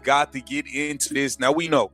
We've got to get into this. Now, we know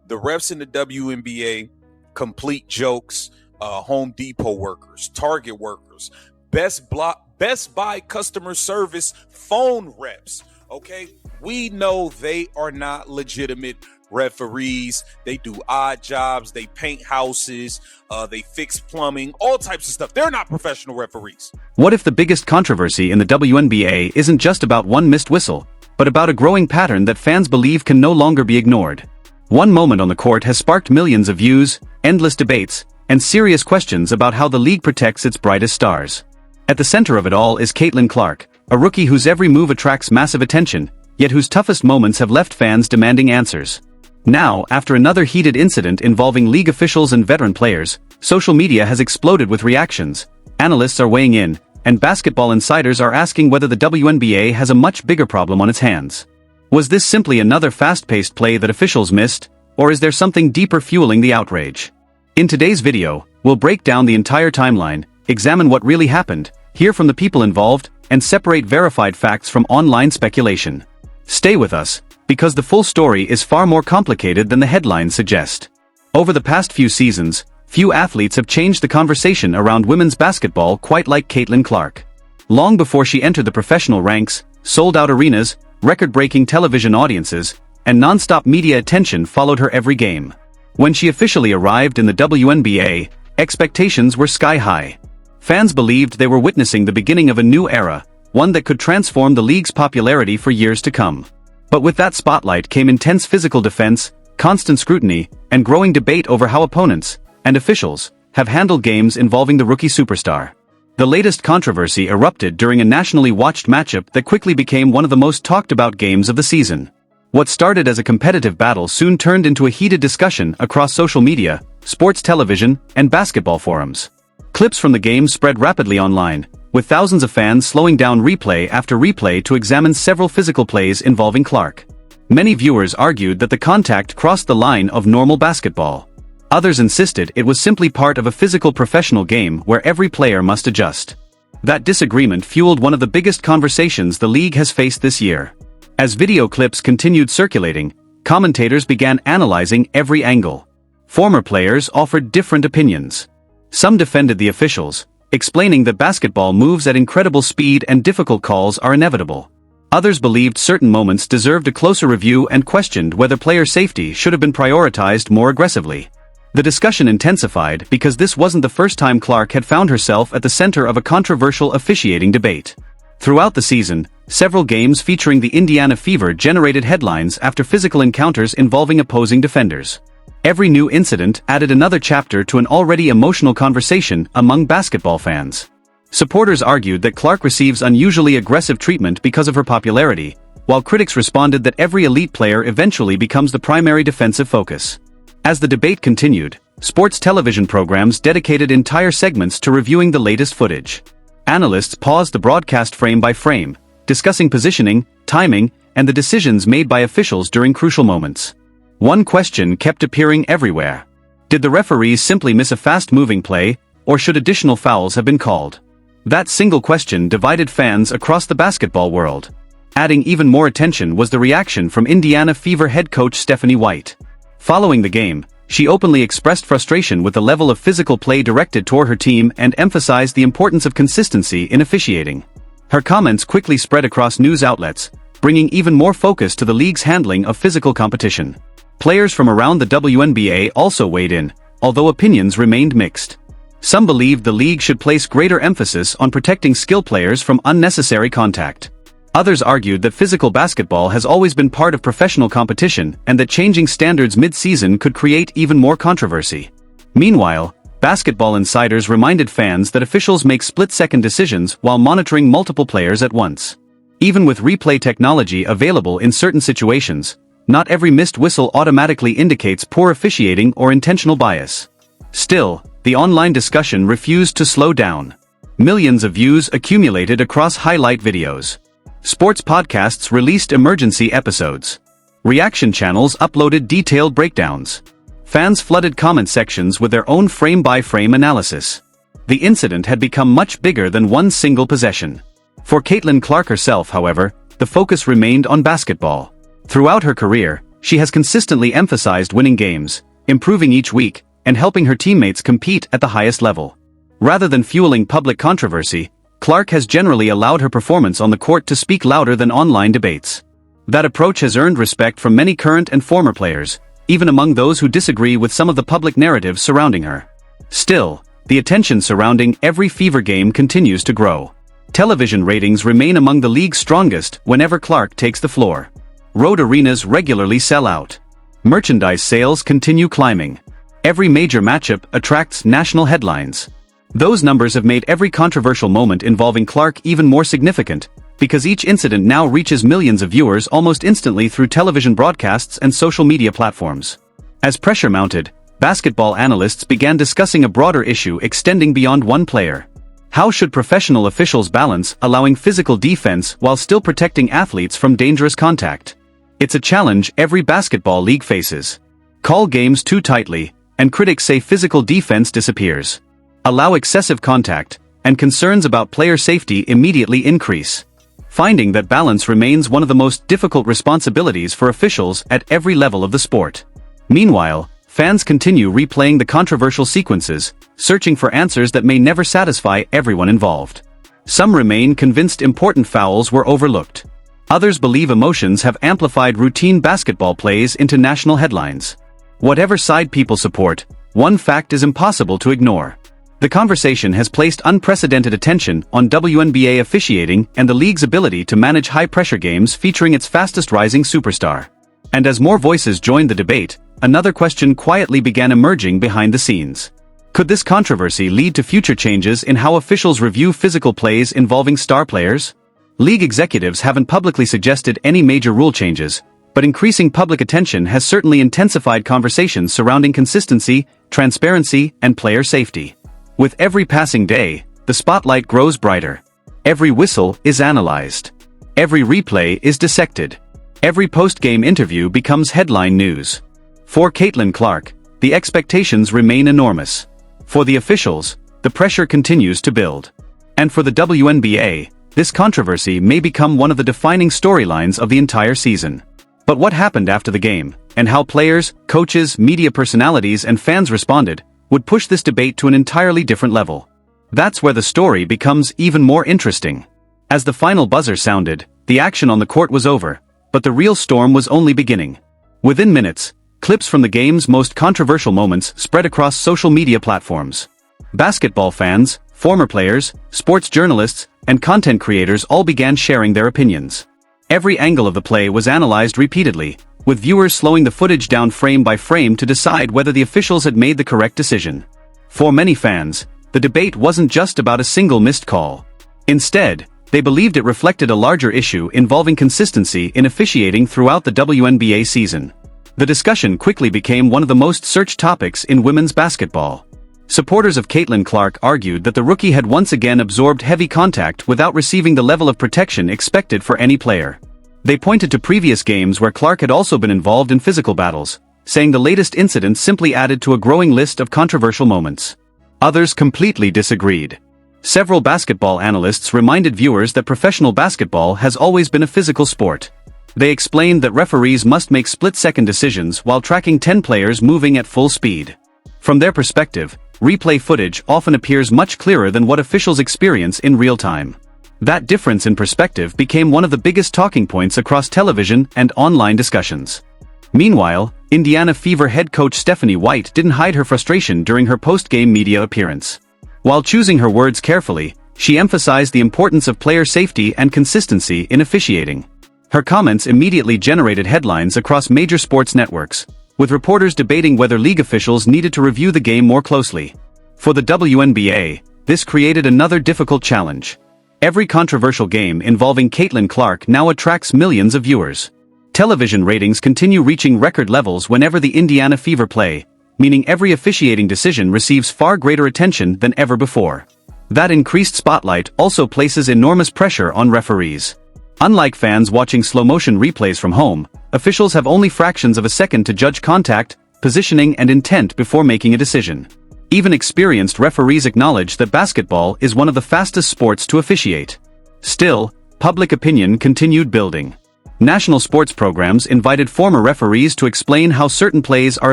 the refs in the WNBA, complete jokes, Home Depot workers, Target workers, Best Buy customer service phone reps. Okay, we know they are not legitimate referees. They do odd jobs. They paint houses. They fix plumbing, all types of stuff. They're not professional referees. What if the biggest controversy in the WNBA isn't just about one missed whistle, but about a growing pattern that fans believe can no longer be ignored? One moment on the court has sparked millions of views, endless debates, and serious questions about how the league protects its brightest stars. At the center of it all is Caitlin Clark, a rookie whose every move attracts massive attention, yet whose toughest moments have left fans demanding answers. Now, after another heated incident involving league officials and veteran players, social media has exploded with reactions. Analysts are weighing in, and basketball insiders are asking whether the WNBA has a much bigger problem on its hands. Was this simply another fast-paced play that officials missed, or is there something deeper fueling the outrage? In today's video, we'll break down the entire timeline, examine what really happened, hear from the people involved, and separate verified facts from online speculation. Stay with us, because the full story is far more complicated than the headlines suggest. Over the past few seasons, few athletes have changed the conversation around women's basketball quite like Caitlin Clark. Long before she entered the professional ranks, sold-out arenas, record-breaking television audiences, and non-stop media attention followed her every game. When she officially arrived in the WNBA, expectations were sky-high. Fans believed they were witnessing the beginning of a new era, one that could transform the league's popularity for years to come. But with that spotlight came intense physical defense, constant scrutiny, and growing debate over how opponents, and officials, have handled games involving the rookie superstar. The latest controversy erupted during a nationally watched matchup that quickly became one of the most talked about games of the season. What started as a competitive battle soon turned into a heated discussion across social media, sports television, and basketball forums. Clips from the game spread rapidly online, with thousands of fans slowing down replay after replay to examine several physical plays involving Clark. Many viewers argued that the contact crossed the line of normal basketball. Others insisted it was simply part of a physical professional game where every player must adjust. That disagreement fueled one of the biggest conversations the league has faced this year. As video clips continued circulating, commentators began analyzing every angle. Former players offered different opinions. Some defended the officials, explaining that basketball moves at incredible speed and difficult calls are inevitable. Others believed certain moments deserved a closer review and questioned whether player safety should have been prioritized more aggressively. The discussion intensified because this wasn't the first time Clark had found herself at the center of a controversial officiating debate. Throughout the season, several games featuring the Indiana Fever generated headlines after physical encounters involving opposing defenders. Every new incident added another chapter to an already emotional conversation among basketball fans. Supporters argued that Clark receives unusually aggressive treatment because of her popularity, while critics responded that every elite player eventually becomes the primary defensive focus. As the debate continued, sports television programs dedicated entire segments to reviewing the latest footage. Analysts paused the broadcast frame by frame, discussing positioning, timing, and the decisions made by officials during crucial moments. One question kept appearing everywhere. Did the referees simply miss a fast-moving play, or should additional fouls have been called? That single question divided fans across the basketball world. Adding even more attention was the reaction from Indiana Fever head coach Stephanie White. Following the game, she openly expressed frustration with the level of physical play directed toward her team and emphasized the importance of consistency in officiating. Her comments quickly spread across news outlets, bringing even more focus to the league's handling of physical competition. Players from around the WNBA also weighed in, although opinions remained mixed. Some believed the league should place greater emphasis on protecting skill players from unnecessary contact. Others argued that physical basketball has always been part of professional competition and that changing standards mid-season could create even more controversy. Meanwhile, basketball insiders reminded fans that officials make split-second decisions while monitoring multiple players at once. Even with replay technology available in certain situations, not every missed whistle automatically indicates poor officiating or intentional bias. Still, the online discussion refused to slow down. Millions of views accumulated across highlight videos. Sports podcasts released emergency episodes. Reaction channels uploaded detailed breakdowns. Fans flooded comment sections with their own frame-by-frame analysis. The incident had become much bigger than one single possession. For Caitlin Clark herself, however, the focus remained on basketball. Throughout her career, she has consistently emphasized winning games, improving each week, and helping her teammates compete at the highest level. Rather than fueling public controversy, Clark has generally allowed her performance on the court to speak louder than online debates. That approach has earned respect from many current and former players, even among those who disagree with some of the public narratives surrounding her. Still, the attention surrounding every Fever game continues to grow. Television ratings remain among the league's strongest whenever Clark takes the floor. Road arenas regularly sell out. Merchandise sales continue climbing. Every major matchup attracts national headlines. Those numbers have made every controversial moment involving Clark even more significant, because each incident now reaches millions of viewers almost instantly through television broadcasts and social media platforms. As pressure mounted, basketball analysts began discussing a broader issue extending beyond one player. How should professional officials balance allowing physical defense while still protecting athletes from dangerous contact? It's a challenge every basketball league faces. Call games too tightly, and critics say physical defense disappears. Allow excessive contact, and concerns about player safety immediately increase. Finding that balance remains one of the most difficult responsibilities for officials at every level of the sport. Meanwhile, fans continue replaying the controversial sequences, searching for answers that may never satisfy everyone involved. Some remain convinced important fouls were overlooked. Others believe emotions have amplified routine basketball plays into national headlines. Whatever side people support, one fact is impossible to ignore. The conversation has placed unprecedented attention on WNBA officiating and the league's ability to manage high-pressure games featuring its fastest-rising superstar. And as more voices joined the debate, another question quietly began emerging behind the scenes. Could this controversy lead to future changes in how officials review physical plays involving star players? League executives haven't publicly suggested any major rule changes, but increasing public attention has certainly intensified conversations surrounding consistency, transparency, and player safety. With every passing day, the spotlight grows brighter. Every whistle is analyzed. Every replay is dissected. Every post-game interview becomes headline news. For Caitlin Clark, the expectations remain enormous. For the officials, the pressure continues to build. And for the WNBA, this controversy may become one of the defining storylines of the entire season. But what happened after the game, and how players, coaches, media personalities, and fans responded, would push this debate to an entirely different level. That's where the story becomes even more interesting. As the final buzzer sounded, the action on the court was over, but the real storm was only beginning. Within minutes, clips from the game's most controversial moments spread across social media platforms. Basketball fans, former players, sports journalists, and content creators all began sharing their opinions. Every angle of the play was analyzed repeatedly, with viewers slowing the footage down frame by frame to decide whether the officials had made the correct decision. For many fans, the debate wasn't just about a single missed call. Instead, they believed it reflected a larger issue involving consistency in officiating throughout the WNBA season. The discussion quickly became one of the most searched topics in women's basketball. Supporters of Caitlin Clark argued that the rookie had once again absorbed heavy contact without receiving the level of protection expected for any player. They pointed to previous games where Clark had also been involved in physical battles, saying the latest incident simply added to a growing list of controversial moments. Others completely disagreed. Several basketball analysts reminded viewers that professional basketball has always been a physical sport. They explained that referees must make split-second decisions while tracking 10 players moving at full speed. From their perspective, replay footage often appears much clearer than what officials experience in real time. That difference in perspective became one of the biggest talking points across television and online discussions. Meanwhile, Indiana Fever head coach Stephanie White didn't hide her frustration during her post-game media appearance. While choosing her words carefully, she emphasized the importance of player safety and consistency in officiating. Her comments immediately generated headlines across major sports networks, with reporters debating whether league officials needed to review the game more closely. For the WNBA, this created another difficult challenge. Every controversial game involving Caitlin Clark now attracts millions of viewers. Television ratings continue reaching record levels whenever the Indiana Fever play, meaning every officiating decision receives far greater attention than ever before. That increased spotlight also places enormous pressure on referees. Unlike fans watching slow-motion replays from home, officials have only fractions of a second to judge contact, positioning, and intent before making a decision. Even experienced referees acknowledge that basketball is one of the fastest sports to officiate. Still, public opinion continued building. National sports programs invited former referees to explain how certain plays are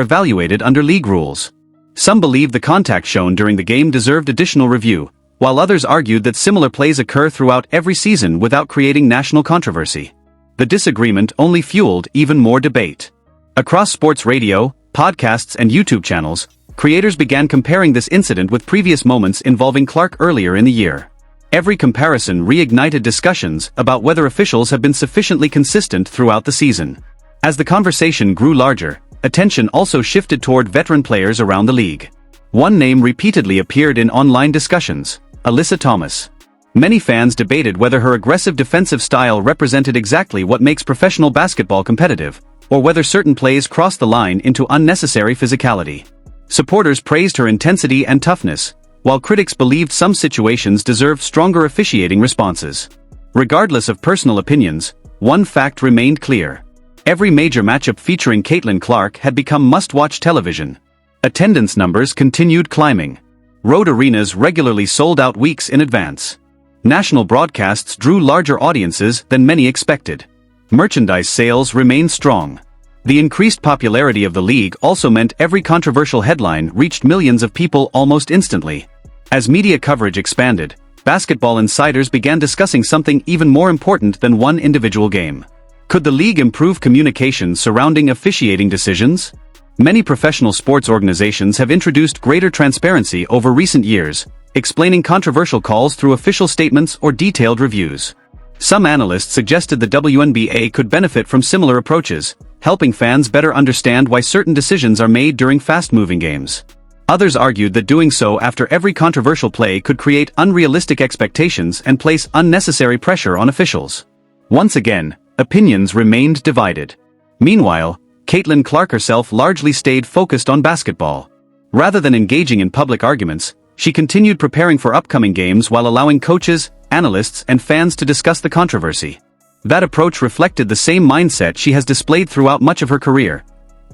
evaluated under league rules. Some believed the contact shown during the game deserved additional review, while others argued that similar plays occur throughout every season without creating national controversy. The disagreement only fueled even more debate. Across sports radio, podcasts and YouTube channels, creators began comparing this incident with previous moments involving Clark earlier in the year. Every comparison reignited discussions about whether officials have been sufficiently consistent throughout the season. As the conversation grew larger, attention also shifted toward veteran players around the league. One name repeatedly appeared in online discussions: Alyssa Thomas. Many fans debated whether her aggressive defensive style represented exactly what makes professional basketball competitive, or whether certain plays crossed the line into unnecessary physicality. Supporters praised her intensity and toughness, while critics believed some situations deserved stronger officiating responses. Regardless of personal opinions, one fact remained clear. Every major matchup featuring Caitlin Clark had become must-watch television. Attendance numbers continued climbing. Road arenas regularly sold out weeks in advance. National broadcasts drew larger audiences than many expected. Merchandise sales remained strong. The increased popularity of the league also meant every controversial headline reached millions of people almost instantly. As media coverage expanded, basketball insiders began discussing something even more important than one individual game. Could the league improve communication surrounding officiating decisions? Many professional sports organizations have introduced greater transparency over recent years, explaining controversial calls through official statements or detailed reviews. Some analysts suggested the WNBA could benefit from similar approaches, helping fans better understand why certain decisions are made during fast-moving games. Others argued that doing so after every controversial play could create unrealistic expectations and place unnecessary pressure on officials. Once again, opinions remained divided. Meanwhile, Caitlin Clark herself largely stayed focused on basketball. Rather than engaging in public arguments, she continued preparing for upcoming games while allowing coaches, analysts, and fans to discuss the controversy. That approach reflected the same mindset she has displayed throughout much of her career,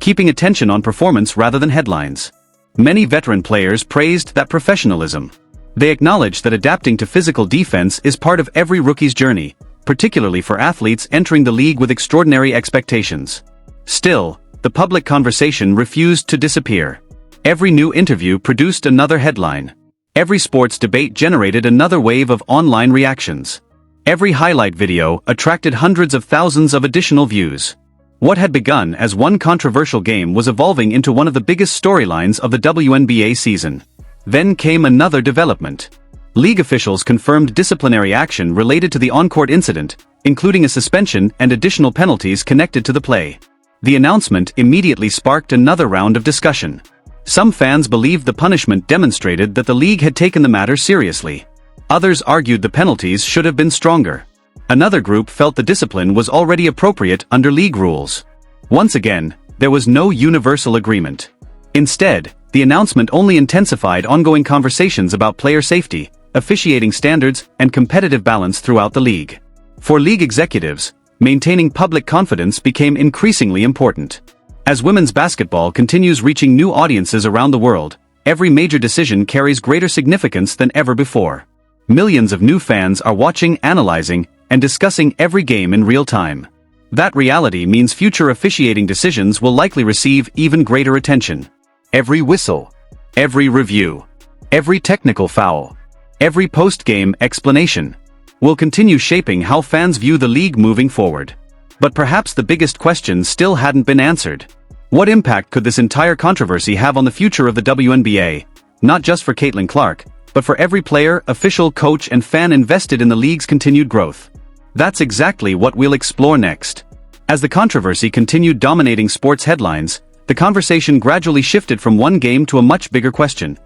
keeping attention on performance rather than headlines. Many veteran players praised that professionalism. They acknowledged that adapting to physical defense is part of every rookie's journey, particularly for athletes entering the league with extraordinary expectations. Still, the public conversation refused to disappear. Every new interview produced another headline. Every sports debate generated another wave of online reactions. Every highlight video attracted hundreds of thousands of additional views. What had begun as one controversial game was evolving into one of the biggest storylines of the WNBA season. Then came another development. League officials confirmed disciplinary action related to the on-court incident, including a suspension and additional penalties connected to the play. The announcement immediately sparked another round of discussion. Some fans believed the punishment demonstrated that the league had taken the matter seriously. Others argued the penalties should have been stronger. Another group felt the discipline was already appropriate under league rules. Once again, there was no universal agreement. Instead, the announcement only intensified ongoing conversations about player safety, officiating standards, and competitive balance throughout the league. For league executives, maintaining public confidence became increasingly important. As women's basketball continues reaching new audiences around the world, every major decision carries greater significance than ever before. Millions of new fans are watching, analyzing, and discussing every game in real time. That reality means future officiating decisions will likely receive even greater attention. Every whistle, every review, every technical foul, every post-game explanation will continue shaping how fans view the league moving forward. But perhaps the biggest question still hadn't been answered. What impact could this entire controversy have on the future of the WNBA, not just for Caitlin Clark, but for every player, official, coach, and fan invested in the league's continued growth? That's exactly what we'll explore next. As the controversy continued dominating sports headlines, the conversation gradually shifted from one game to a much bigger question.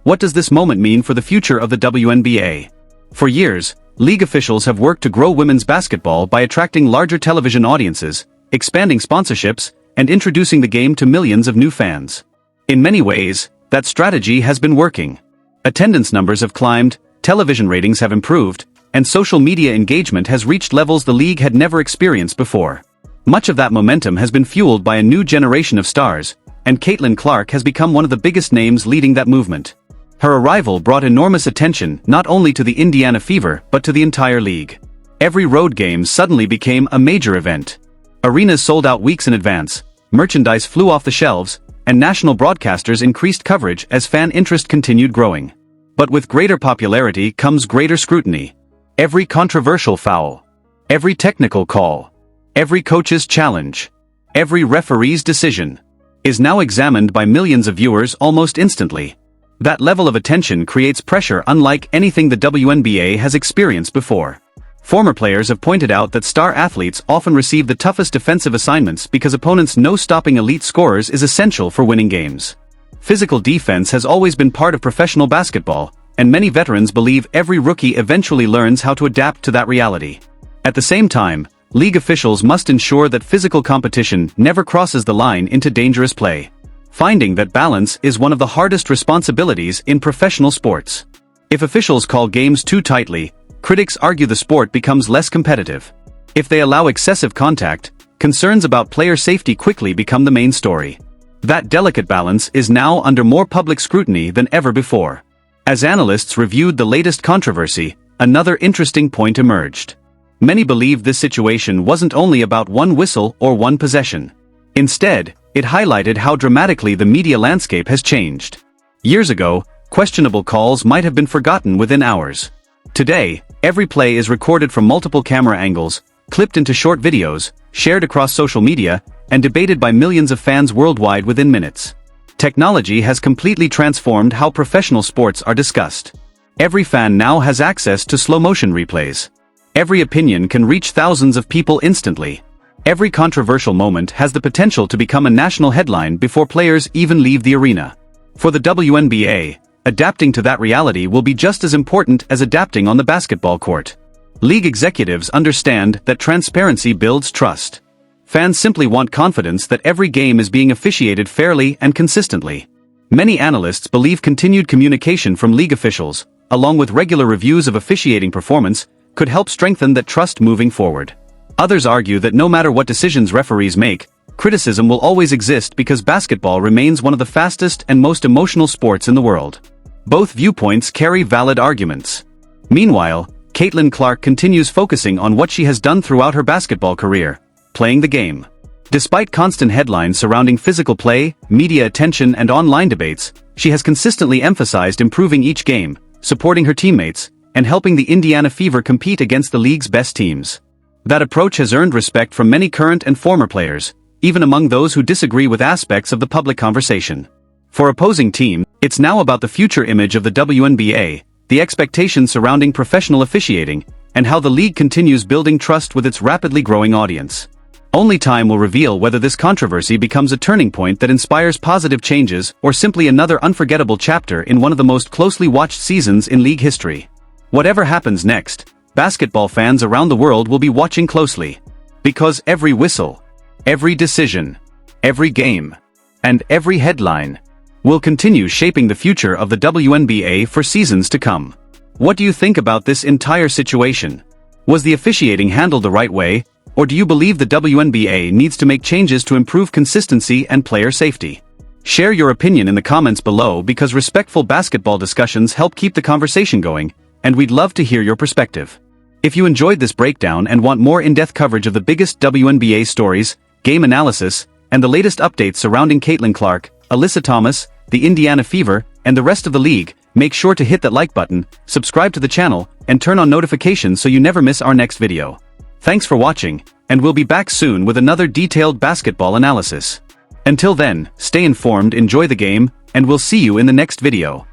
What does this moment mean for the future of the WNBA? For years, league officials have worked to grow women's basketball by attracting larger television audiences, expanding sponsorships, and introducing the game to millions of new fans. In many ways, that strategy has been working. Attendance numbers have climbed, television ratings have improved, and social media engagement has reached levels the league had never experienced before. Much of that momentum has been fueled by a new generation of stars, and Caitlin Clark has become one of the biggest names leading that movement. Her arrival brought enormous attention not only to the Indiana Fever but to the entire league. Every road game suddenly became a major event. Arenas sold out weeks in advance, merchandise flew off the shelves, and national broadcasters increased coverage as fan interest continued growing. But with greater popularity comes greater scrutiny. Every controversial foul, every technical call, every coach's challenge, every referee's decision is now examined by millions of viewers almost instantly. That level of attention creates pressure unlike anything the WNBA has experienced before. Former players have pointed out that star athletes often receive the toughest defensive assignments because opponents know stopping elite scorers is essential for winning games. Physical defense has always been part of professional basketball, and many veterans believe every rookie eventually learns how to adapt to that reality. At the same time, league officials must ensure that physical competition never crosses the line into dangerous play. Finding that balance is one of the hardest responsibilities in professional sports. If officials call games too tightly, critics argue the sport becomes less competitive. If they allow excessive contact, concerns about player safety quickly become the main story. That delicate balance is now under more public scrutiny than ever before. As analysts reviewed the latest controversy, another interesting point emerged. Many believed this situation wasn't only about one whistle or one possession. Instead, it highlighted how dramatically the media landscape has changed. Years ago, questionable calls might have been forgotten within hours. Today, every play is recorded from multiple camera angles, clipped into short videos, shared across social media, and debated by millions of fans worldwide within minutes. Technology has completely transformed how professional sports are discussed. Every fan now has access to slow-motion replays. Every opinion can reach thousands of people instantly. Every controversial moment has the potential to become a national headline before players even leave the arena. For the WNBA, adapting to that reality will be just as important as adapting on the basketball court. League executives understand that transparency builds trust. Fans simply want confidence that every game is being officiated fairly and consistently. Many analysts believe continued communication from league officials, along with regular reviews of officiating performance, could help strengthen that trust moving forward. Others argue that no matter what decisions referees make, criticism will always exist because basketball remains one of the fastest and most emotional sports in the world. Both viewpoints carry valid arguments. Meanwhile, Caitlin Clark continues focusing on what she has done throughout her basketball career, playing the game. Despite constant headlines surrounding physical play, media attention, and online debates, she has consistently emphasized improving each game, supporting her teammates, and helping the Indiana Fever compete against the league's best teams. That approach has earned respect from many current and former players, even among those who disagree with aspects of the public conversation. For opposing teams, it's now about the future image of the WNBA, the expectations surrounding professional officiating, and how the league continues building trust with its rapidly growing audience. Only time will reveal whether this controversy becomes a turning point that inspires positive changes or simply another unforgettable chapter in one of the most closely watched seasons in league history. Whatever happens next, basketball fans around the world will be watching closely. Because every whistle, every decision, every game, and every headline will continue shaping the future of the WNBA for seasons to come. What do you think about this entire situation? Was the officiating handled the right way, or do you believe the WNBA needs to make changes to improve consistency and player safety? Share your opinion in the comments below because respectful basketball discussions help keep the conversation going, and we'd love to hear your perspective. If you enjoyed this breakdown and want more in-depth coverage of the biggest WNBA stories, game analysis, and the latest updates surrounding Caitlin Clark, Alyssa Thomas, the Indiana Fever, and the rest of the league, make sure to hit that like button, subscribe to the channel, and turn on notifications so you never miss our next video. Thanks for watching, and we'll be back soon with another detailed basketball analysis. Until then, stay informed, enjoy the game, and we'll see you in the next video.